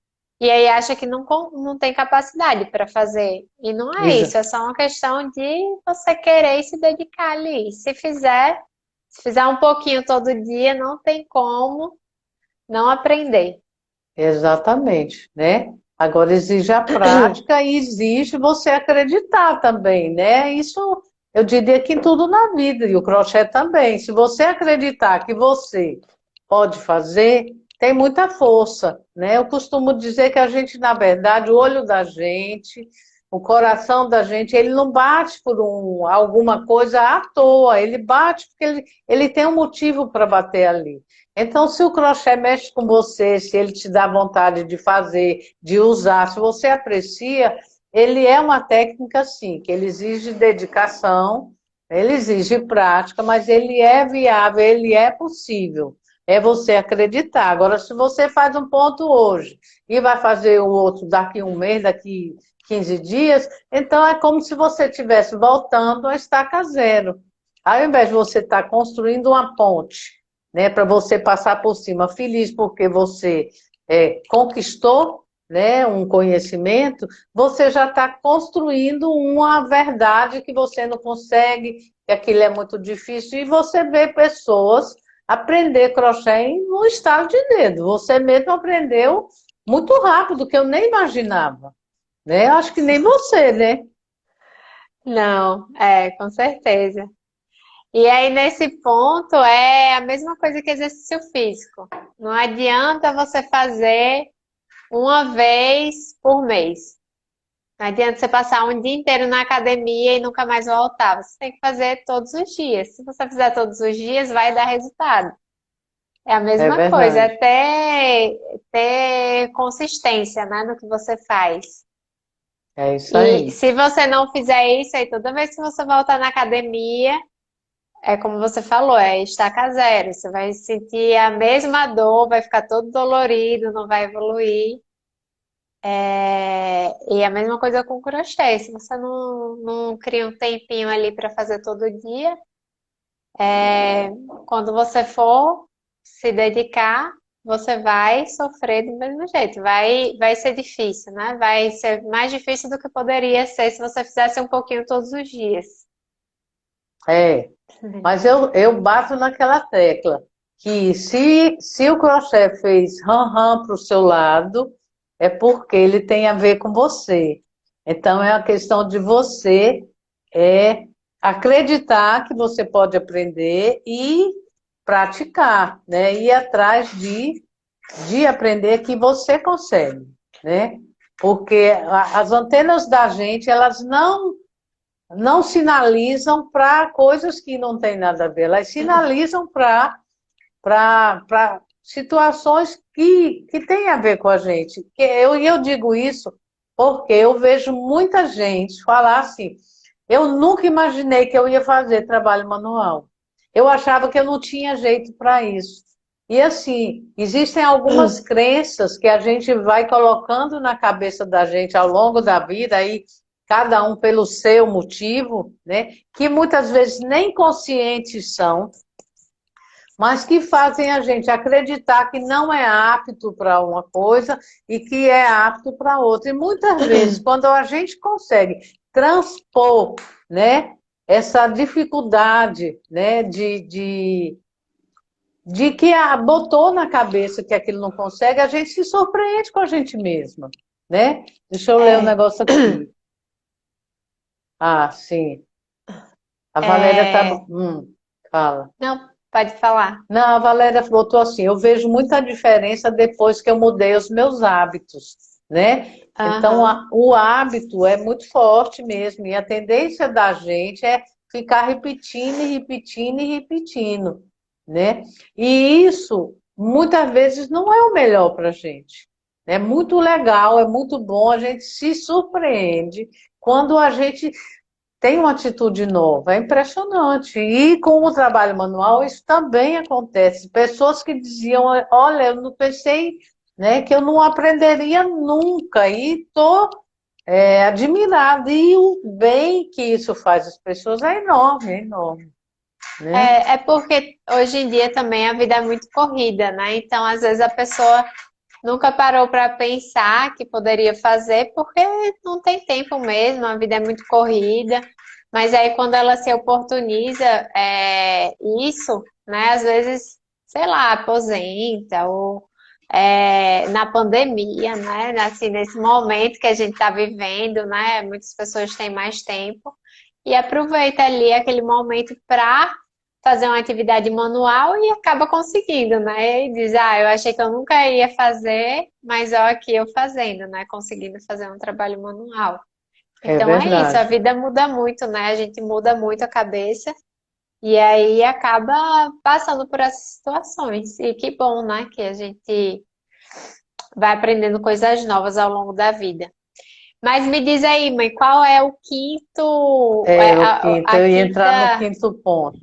E aí acha que não tem capacidade para fazer. E não é isso, é só uma questão de você querer e se dedicar ali. Se fizer um pouquinho todo dia, não tem como não aprender. Exatamente, né? Agora exige a prática e exige você acreditar também, né? Isso eu diria que em tudo na vida, e o crochê também. Se você acreditar que você pode fazer, tem muita força, né? Eu costumo dizer que a gente, na verdade, o olho da gente, o coração da gente, ele não bate por alguma coisa à toa, ele bate porque ele tem um motivo para bater ali. Então, se o crochê mexe com você, se ele te dá vontade de fazer, de usar, se você aprecia, ele é uma técnica, sim, que ele exige dedicação, ele exige prática, mas ele é viável, ele é possível. É você acreditar. Agora, se você faz um ponto hoje e vai fazer o outro daqui um mês, daqui 15 dias, então é como se você estivesse voltando a estaca zero. Ao invés de você estar construindo uma ponte, né, para você passar por cima feliz porque você conquistou, né, um conhecimento, você já está construindo uma verdade que você não consegue, que aquilo é muito difícil, e você vê pessoas aprender crochê no estalo de dedo. Você mesmo aprendeu muito rápido, que eu nem imaginava, né? Eu acho que nem você, né? Não, com certeza. E aí, nesse ponto, é a mesma coisa que exercício físico. Não adianta você fazer uma vez por mês. Não adianta você passar um dia inteiro na academia e nunca mais voltar. Você tem que fazer todos os dias. Se você fizer todos os dias, vai dar resultado. É a É mesma coisa, verdade. é ter consistência, né, no que você faz. É isso E aí. se você não fizer isso, aí toda vez que você voltar na academia, é como você falou, é estaca zero. Você vai sentir a mesma dor, vai ficar todo dolorido, não vai evoluir. E a mesma coisa com crochê. Se você não cria um tempinho ali para fazer todo dia, quando você for se dedicar, você vai sofrer do mesmo jeito. Vai ser difícil, né? Vai ser mais difícil do que poderia ser se você fizesse um pouquinho todos os dias. É. Mas eu bato naquela tecla que se o crochê fez ram-ram para o seu lado, é porque ele tem a ver com você. Então é a questão de você acreditar que você pode aprender e praticar, né? Ir atrás de aprender que você consegue, né? Porque as antenas da gente, elas não sinalizam para coisas que não têm nada a ver, elas sinalizam para situações que têm a ver com a gente. Eu digo isso porque eu vejo muita gente falar assim, eu nunca imaginei que eu ia fazer trabalho manual. Eu achava que eu não tinha jeito para isso. E assim, existem algumas crenças que a gente vai colocando na cabeça da gente ao longo da vida, aí cada um pelo seu motivo, né? Que muitas vezes nem conscientes são, mas que fazem a gente acreditar que não é apto para uma coisa e que é apto para outra. E muitas vezes, quando a gente consegue transpor, né, essa dificuldade, né, de que botou na cabeça que aquilo não consegue, a gente se surpreende com a gente mesma, né? Deixa eu ler um É, negócio aqui. Ah, sim. A Valéria tá. é, Fala. não, pode falar. Não, a Valéria botou assim, eu vejo muita diferença depois que eu mudei os meus hábitos, né? Então, Aham. o hábito é muito forte mesmo, e a tendência da gente é ficar repetindo e repetindo e repetindo, né? E isso, muitas vezes, não é o melhor para a gente. É muito legal, é muito bom, a gente se surpreende quando a gente tem uma atitude nova, é impressionante. E com o trabalho manual, isso também acontece. Pessoas que diziam, olha, eu não pensei, né, que eu não aprenderia nunca, e estou admirada. E o bem que isso faz às pessoas é enorme, né? É porque hoje em dia também a vida é muito corrida, né? Então, às vezes a pessoa nunca parou para pensar que poderia fazer porque não tem tempo mesmo, a vida é muito corrida. Mas aí quando ela se oportuniza isso, né? Às vezes, sei lá, aposenta ou na pandemia, né? Assim, nesse momento que a gente está vivendo, né? Muitas pessoas têm mais tempo e aproveita ali aquele momento para fazer uma atividade manual e acaba conseguindo, né? E diz, eu achei que eu nunca ia fazer, mas ó, aqui eu fazendo, né? Conseguindo fazer um trabalho manual. É Então é isso, a verdade. vida muda muito, né? A gente muda muito a cabeça e aí acaba passando por essas situações. E que bom, né? Que a gente vai aprendendo coisas novas ao longo da vida. Mas me diz aí, mãe, qual é o quinto, É o quinto, a eu ia entrar no quinta. quinto ponto.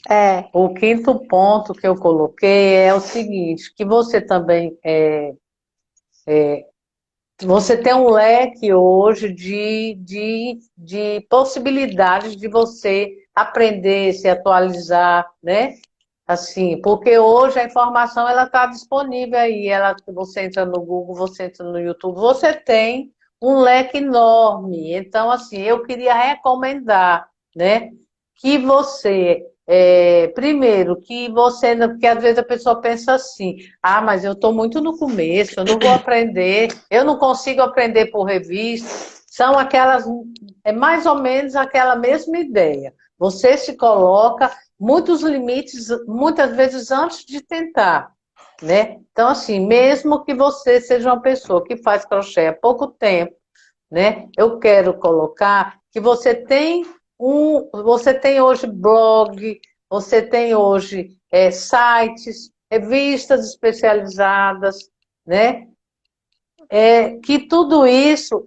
É. O quinto ponto que eu coloquei é o seguinte, que você também você tem um leque hoje de possibilidades de você aprender, se atualizar, né? Assim, porque hoje a informação ela está disponível aí, você entra no Google, você entra no YouTube, você tem um leque enorme. Então, assim, eu queria recomendar, né, que você, primeiro, que você, porque às vezes a pessoa pensa assim, mas eu estou muito no começo, eu não vou aprender, eu não consigo aprender por revista. São aquelas, é mais ou menos aquela mesma ideia. Você se coloca muitos limites, muitas vezes antes de tentar, né? Então, assim, mesmo que você seja uma pessoa que faz crochê há pouco tempo, né? Eu quero colocar que você tem hoje blog, você tem hoje sites, revistas especializadas, né? Que tudo isso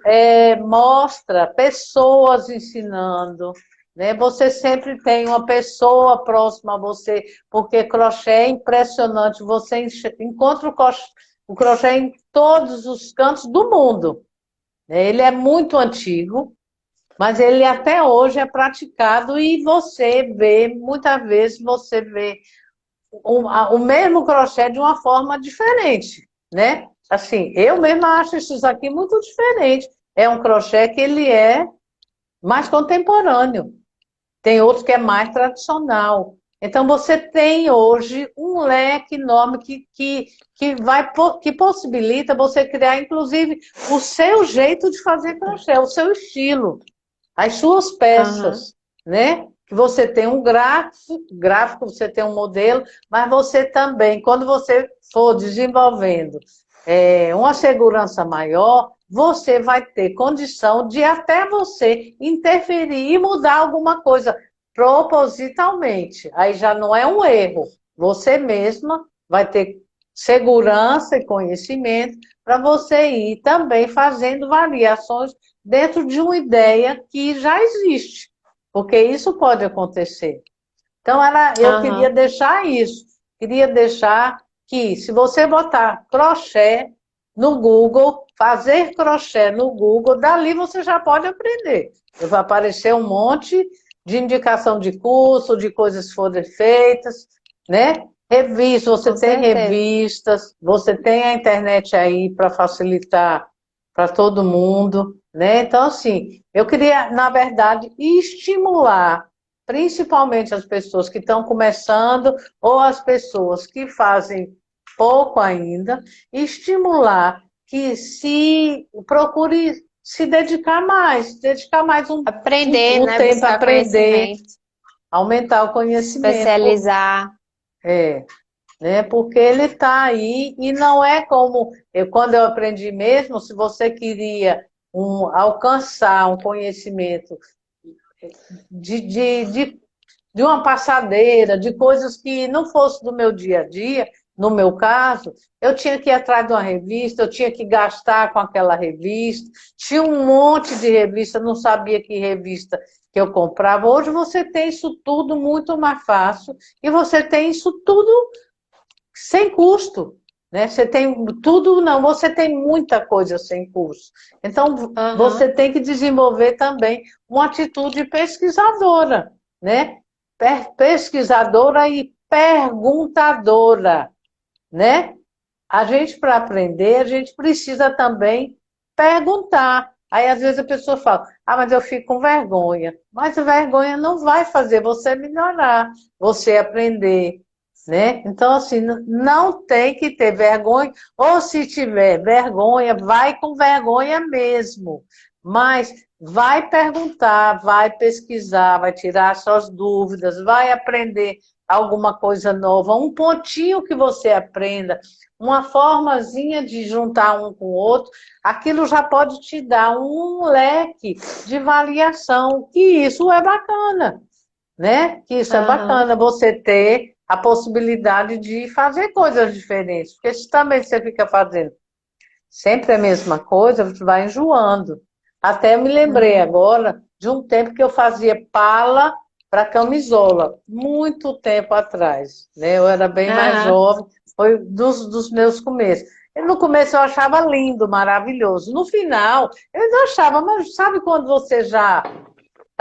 mostra pessoas ensinando, né? Você sempre tem uma pessoa próxima a você, porque crochê é impressionante, você encontra o crochê em todos os cantos do mundo, né? Ele é muito antigo, mas ele até hoje é praticado e você vê, muitas vezes você vê o mesmo crochê de uma forma diferente, né? Assim, eu mesma acho isso aqui muito diferente. É um crochê que ele é mais contemporâneo. Tem outros que é mais tradicional. Então, você tem hoje um leque enorme que possibilita você criar, inclusive, o seu jeito de fazer crochê, o seu estilo, as suas Aham, peças, né? Que você tem um gráfico, você tem um modelo, mas você também, quando você for desenvolvendo uma segurança maior, você vai ter condição de até você interferir e mudar alguma coisa propositalmente. Aí já não é um erro. Você mesma vai ter segurança e conhecimento para você ir também fazendo variações dentro de uma ideia que já existe, porque isso pode acontecer. Então, eu queria aham. deixar isso, queria deixar que, se você botar crochê no Google, fazer crochê no Google, dali você já pode aprender. Vai aparecer um monte de indicação de curso, de coisas que foram feitas, né? Revistas, você Com tem certeza. revistas, você tem a internet aí para facilitar para todo mundo, né? Então, assim, eu queria, na verdade, estimular principalmente as pessoas que estão começando ou as pessoas que fazem pouco ainda, estimular que se procure se dedicar mais Aprender, um né? tempo a Buscar aprender, conhecimento, aumentar o conhecimento, especializar. é, né? Porque ele está aí e não é como quando eu aprendi mesmo, se você queria alcançar um conhecimento de, de, de de uma passadeira, de coisas que não fosse do meu dia a dia, no meu caso, eu tinha que ir atrás de uma revista, eu tinha que gastar com aquela revista, tinha um monte de revista, não sabia que revista que eu comprava. Hoje você tem isso tudo muito mais fácil e você tem isso tudo sem custo. Né? Você tem tudo, não, você tem muita coisa sem custo. Então, você Aham, tem que desenvolver também uma atitude pesquisadora, né? Pesquisadora e perguntadora, né? A gente, para aprender, a gente precisa também perguntar. Aí, às vezes, a pessoa fala, mas eu fico com vergonha. Mas a vergonha não vai fazer você melhorar, você aprender, né? Então, assim, não tem que ter vergonha, ou se tiver vergonha, vai com vergonha mesmo. Mas vai perguntar, vai pesquisar, vai tirar suas dúvidas, vai aprender alguma coisa nova, um pontinho que você aprenda, uma formazinha de juntar um com o outro, aquilo já pode te dar um leque de variação, que isso é bacana, né? Que isso é aham. bacana, você ter a possibilidade de fazer coisas diferentes, porque se também você fica fazendo sempre a mesma coisa, você vai enjoando. Até eu me lembrei Uhum. agora de um tempo que eu fazia pala para camisola, muito tempo atrás, né? Eu era bem mais Aham. jovem, foi dos meus começos. E no começo eu achava lindo, maravilhoso. No final, eu ainda achava, mas sabe quando você já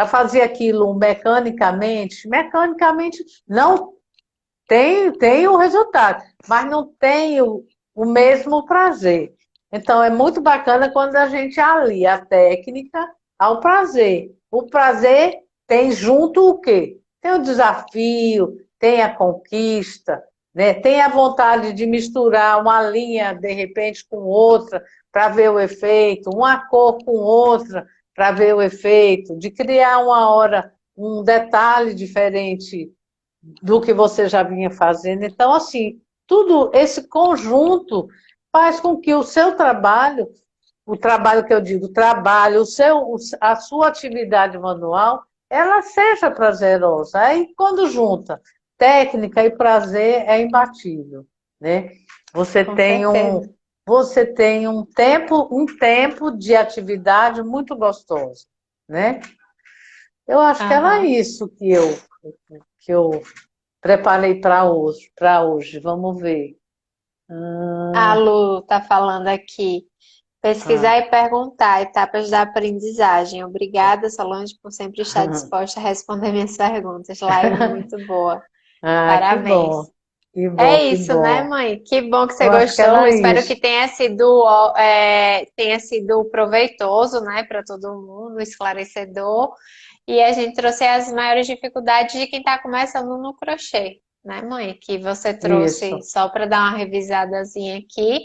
fazia aquilo mecanicamente? Mecanicamente não tem o resultado, mas não tem o mesmo prazer. Então, é muito bacana quando a gente alia a técnica ao prazer. O prazer tem junto o quê? Tem o desafio, tem a conquista, né? Tem a vontade de misturar uma linha, de repente, com outra, para ver o efeito, uma cor com outra, para ver o efeito, de criar uma hora um detalhe diferente do que você já vinha fazendo. Então, assim, tudo esse conjunto faz com que o seu trabalho, o trabalho que eu digo, trabalho, a sua atividade manual, ela seja prazerosa. Aí, quando junta técnica e prazer é imbatível, né? Você Com tem um, certeza. você tem um tempo de atividade muito gostoso, né? Eu acho que era Aham. isso que eu preparei para hoje. Vamos ver. A Hum, Lu tá falando aqui. ah, Pesquisar e perguntar, etapas da aprendizagem. Obrigada, Solange, por sempre estar disposta a responder minhas perguntas. Live muito boa. que Parabéns. bom, que bom, É que isso, né, bom. mãe? Que bom que você Eu acho que gostou. era Espero que isso. tenha sido proveitoso, né, para todo mundo, esclarecedor. E a gente trouxe as maiores dificuldades de quem está começando no crochê, né, mãe? Que você trouxe Isso. só para dar uma revisadazinha aqui,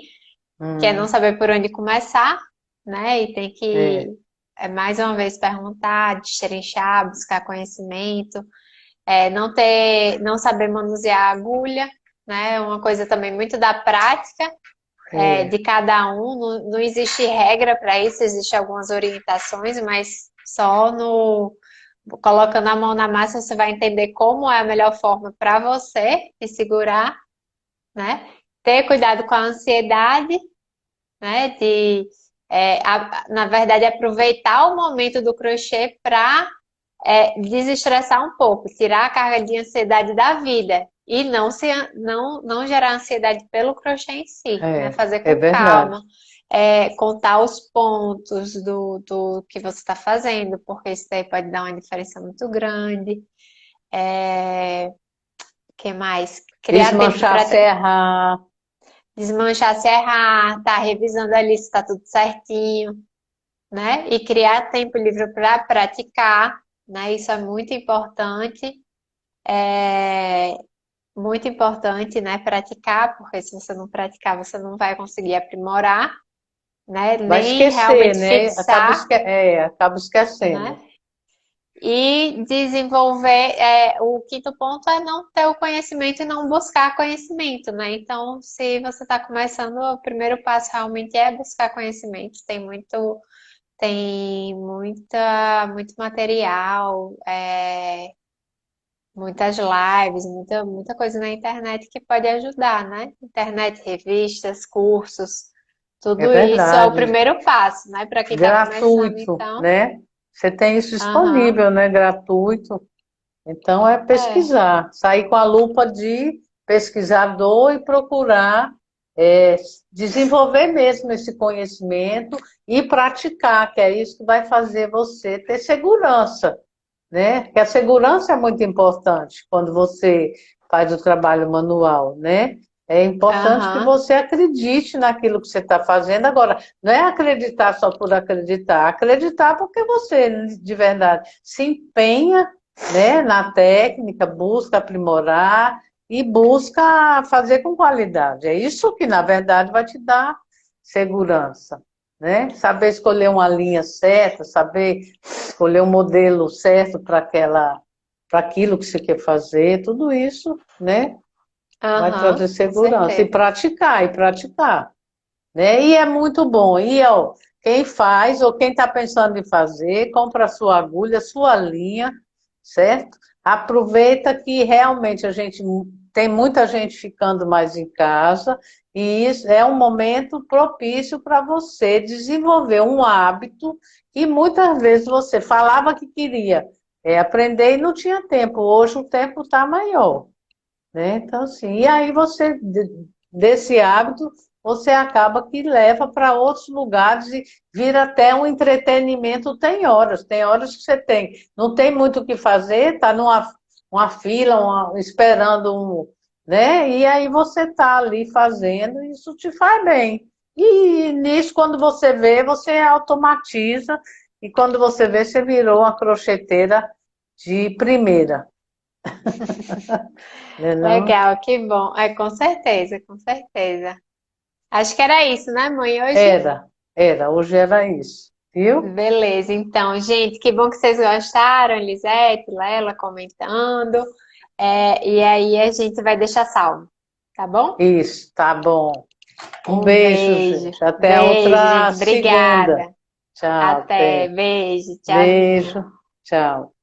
que é não Hum, saber por onde começar, né? E tem é, que, mais uma vez, perguntar, destrinchar, buscar conhecimento. Não saber manusear a agulha, né? Uma coisa também muito da prática, é. de cada um. Não, não existe regra para isso, existem algumas orientações, mas só no colocando a mão na massa você vai entender como é a melhor forma para você de segurar, né? Ter cuidado com a ansiedade, né? Na verdade, aproveitar o momento do crochê para desestressar um pouco, tirar a carga de ansiedade da vida e não gerar ansiedade pelo crochê em si, né? Fazer É com verdade. calma, contar os pontos do que você está fazendo, porque isso daí pode dar uma diferença muito grande. Que mais? Criar tempo Desmanchar, para serrar. desmanchar, se errar, tá revisando ali se está tudo certinho, né? E criar tempo livre para praticar, né? Isso é é muito importante, né? Praticar, porque se você não praticar, você não vai conseguir aprimorar, né? Vai Nem esquecer, realmente né? Acaba, fixar, acaba né? esquecendo. E desenvolver, o quinto ponto é não ter o conhecimento e não buscar conhecimento, né? Então, se você está começando, o primeiro passo realmente é buscar conhecimento. Muito material, muitas lives, muita coisa na internet que pode ajudar, né? Internet, revistas, cursos, É tudo isso é o verdade. primeiro passo, né? Para quem está começando, Gratuito, então. né? Você tem isso Aham, disponível, né? Gratuito. Então é é. pesquisar, sair com a lupa de pesquisador e procurar desenvolver mesmo esse conhecimento e praticar, que é isso que vai fazer você ter segurança, né? Porque a segurança é muito importante quando você faz o trabalho manual, né? É importante que Aham. você acredite naquilo que você está fazendo. Agora, não é acreditar só por acreditar, acreditar porque você, de verdade, se empenha, né, na técnica, busca aprimorar e busca fazer com qualidade. É isso que, na verdade, vai te dar segurança, né? Saber escolher uma linha certa, saber escolher um modelo certo para aquilo que você quer fazer, tudo isso, né, vai trazer Aham, com segurança certeza. e praticar, né? E é muito bom. E ó, quem faz ou quem está pensando em fazer, compra a sua agulha, sua linha, certo? Aproveita que realmente a gente tem muita gente ficando mais em casa e isso é um momento propício para você desenvolver um hábito que muitas vezes você falava que queria aprender e não tinha tempo. Hoje o tempo está maior, né? Então, assim, e aí você, desse hábito, você acaba que leva para outros lugares e vira até um entretenimento. Tem horas que você não tem muito o que fazer, está numa uma fila, esperando né? E aí você está ali fazendo, e isso te faz bem. E nisso, quando você vê, você automatiza, e quando você vê, você virou uma crocheteira de primeira, né, não? Legal, que bom. Com certeza, com certeza. Acho que era isso, né, mãe, hoje? Hoje era isso, viu? Beleza, então, gente, que bom que vocês gostaram, Elisete, Lela comentando. E aí a gente vai deixar salvo, tá bom? Isso, tá bom. Um Um beijo, beijo. gente. Até a Beijo, outra gente. segunda. Obrigada. Tchau, Até. até. Beijo. Tchauzinho. Beijo, tchau.